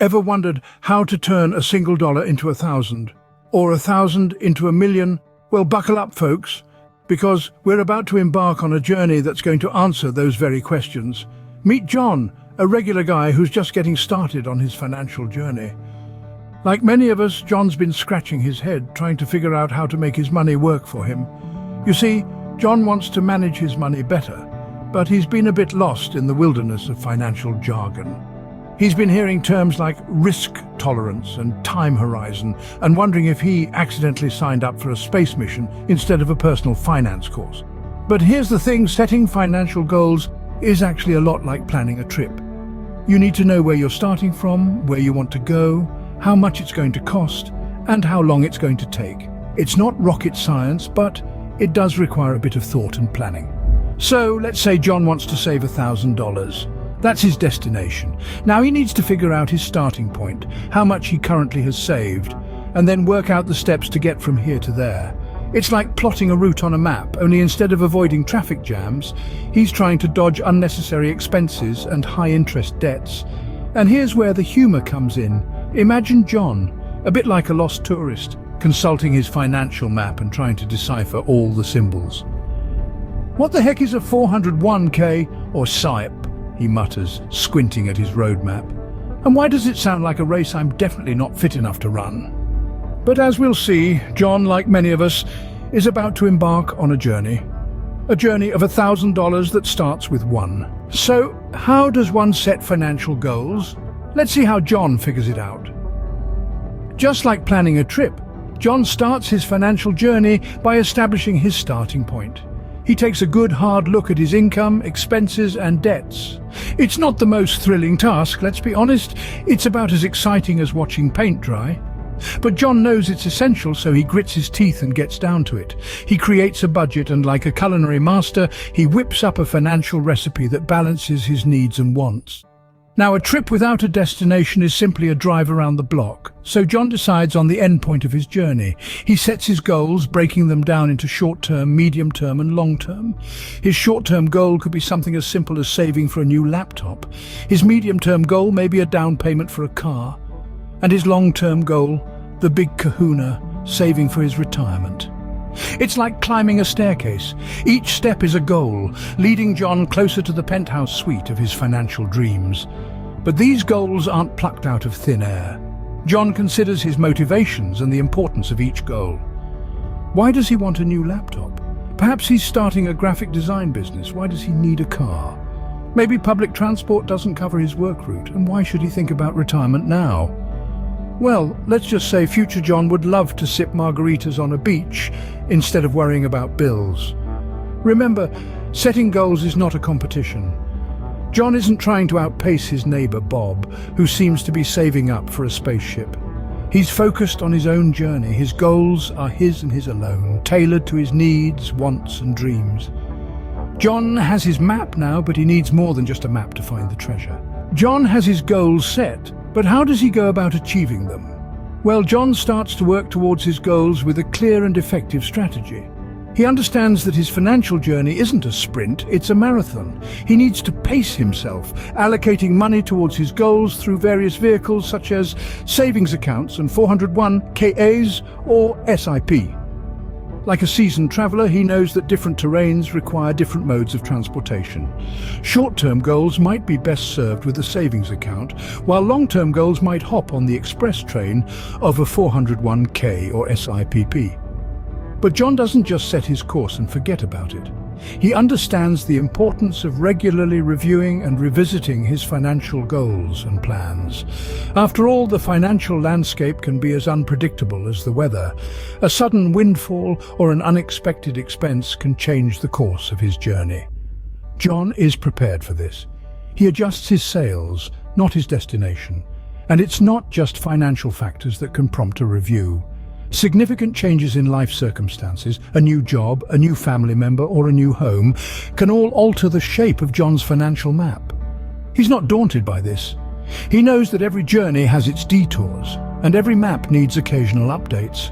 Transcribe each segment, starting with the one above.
Ever wondered how to turn a single dollar into 1,000? Or 1,000 into 1,000,000? Well, buckle up, folks, because we're about to embark on a journey that's going to answer those very questions. Meet John, a regular guy who's just getting started on his financial journey. Like many of us, John's been scratching his head, trying to figure out how to make his money work for him. You see, John wants to manage his money better, but he's been a bit lost in the wilderness of financial jargon. He's been hearing terms like risk tolerance and time horizon and wondering if he accidentally signed up for a space mission instead of a personal finance course. But here's the thing, setting financial goals is actually a lot like planning a trip. You need to know where you're starting from, where you want to go, how much it's going to cost, and how long it's going to take. It's not rocket science, but it does require a bit of thought and planning. So let's say John wants to save $1,000. That's his destination. Now he needs to figure out his starting point, how much he currently has saved, and then work out the steps to get from here to there. It's like plotting a route on a map, only instead of avoiding traffic jams, he's trying to dodge unnecessary expenses and high-interest debts. And here's where the humor comes in. Imagine John, a bit like a lost tourist, consulting his financial map and trying to decipher all the symbols. "What the heck is a 401k or SIP?" he mutters, squinting at his roadmap. "And why does it sound like a race I'm definitely not fit enough to run?" But as we'll see, John, like many of us, is about to embark on a journey of $1,000 that starts with one. So, how does one set financial goals? Let's see how John figures it out. Just like planning a trip, John starts his financial journey by establishing his starting point. He takes a good hard look at his income, expenses and debts. It's not the most thrilling task, let's be honest. It's about as exciting as watching paint dry. But John knows it's essential, so he grits his teeth and gets down to it. He creates a budget and, like a culinary master, he whips up a financial recipe that balances his needs and wants. Now, a trip without a destination is simply a drive around the block, so John decides on the end point of his journey. He sets his goals, breaking them down into short-term, medium-term and long-term. His short-term goal could be something as simple as saving for a new laptop. His medium-term goal may be a down payment for a car. And his long-term goal, the big kahuna, saving for his retirement. It's like climbing a staircase. Each step is a goal, leading John closer to the penthouse suite of his financial dreams. But these goals aren't plucked out of thin air. John considers his motivations and the importance of each goal. Why does he want a new laptop? Perhaps he's starting a graphic design business. Why does he need a car? Maybe public transport doesn't cover his work route, and why should he think about retirement now? Well, let's just say future John would love to sip margaritas on a beach instead of worrying about bills. Remember, setting goals is not a competition. John isn't trying to outpace his neighbor Bob, who seems to be saving up for a spaceship. He's focused on his own journey. His goals are his and his alone, tailored to his needs, wants and dreams. John has his map now, but he needs more than just a map to find the treasure. John has his goals set, but how does he go about achieving them? Well, John starts to work towards his goals with a clear and effective strategy. He understands that his financial journey isn't a sprint, it's a marathon. He needs to pace himself, allocating money towards his goals through various vehicles such as savings accounts and 401ks or SIP. Like a seasoned traveller, he knows that different terrains require different modes of transportation. Short-term goals might be best served with a savings account, while long-term goals might hop on the express train of a 401k or SIPP. But John doesn't just set his course and forget about it. He understands the importance of regularly reviewing and revisiting his financial goals and plans. After all, the financial landscape can be as unpredictable as the weather. A sudden windfall or an unexpected expense can change the course of his journey. John is prepared for this. He adjusts his sails, not his destination. And it's not just financial factors that can prompt a review. Significant changes in life circumstances, a new job, a new family member or a new home, can all alter the shape of John's financial map. He's not daunted by this. He knows that every journey has its detours, and every map needs occasional updates.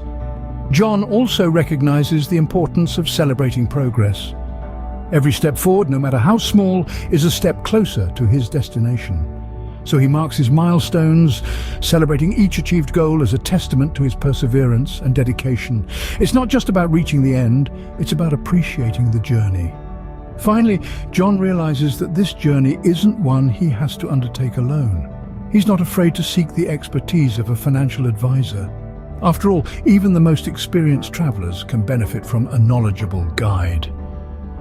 John also recognizes the importance of celebrating progress. Every step forward, no matter how small, is a step closer to his destination. So he marks his milestones, celebrating each achieved goal as a testament to his perseverance and dedication. It's not just about reaching the end, it's about appreciating the journey. Finally, John realizes that this journey isn't one he has to undertake alone. He's not afraid to seek the expertise of a financial advisor. After all, even the most experienced travelers can benefit from a knowledgeable guide.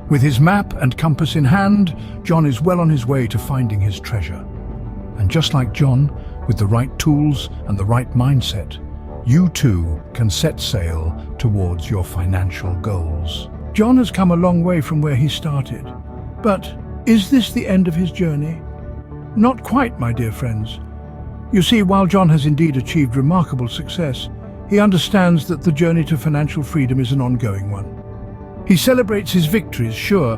With his map and compass in hand, John is well on his way to finding his treasure. And just like John, with the right tools and the right mindset, you too can set sail towards your financial goals. John has come a long way from where he started. But is this the end of his journey? Not quite, my dear friends. You see, while John has indeed achieved remarkable success, he understands that the journey to financial freedom is an ongoing one. He celebrates his victories, sure,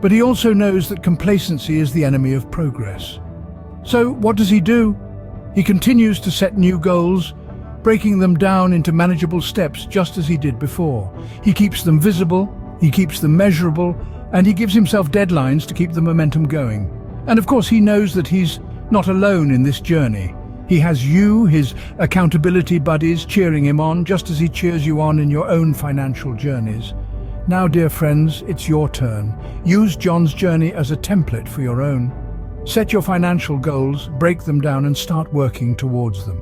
but he also knows that complacency is the enemy of progress. So what does he do? He continues to set new goals, breaking them down into manageable steps just as he did before. He keeps them visible, he keeps them measurable, and he gives himself deadlines to keep the momentum going. And of course he knows that he's not alone in this journey. He has you, his accountability buddies, cheering him on just as he cheers you on in your own financial journeys. Now, dear friends, it's your turn. Use John's journey as a template for your own. Set your financial goals, break them down, and start working towards them.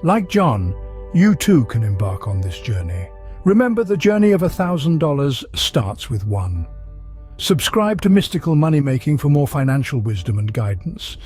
Like John, you too can embark on this journey. Remember, the journey of $1,000 starts with one. Subscribe to Mystical Money Making for more financial wisdom and guidance.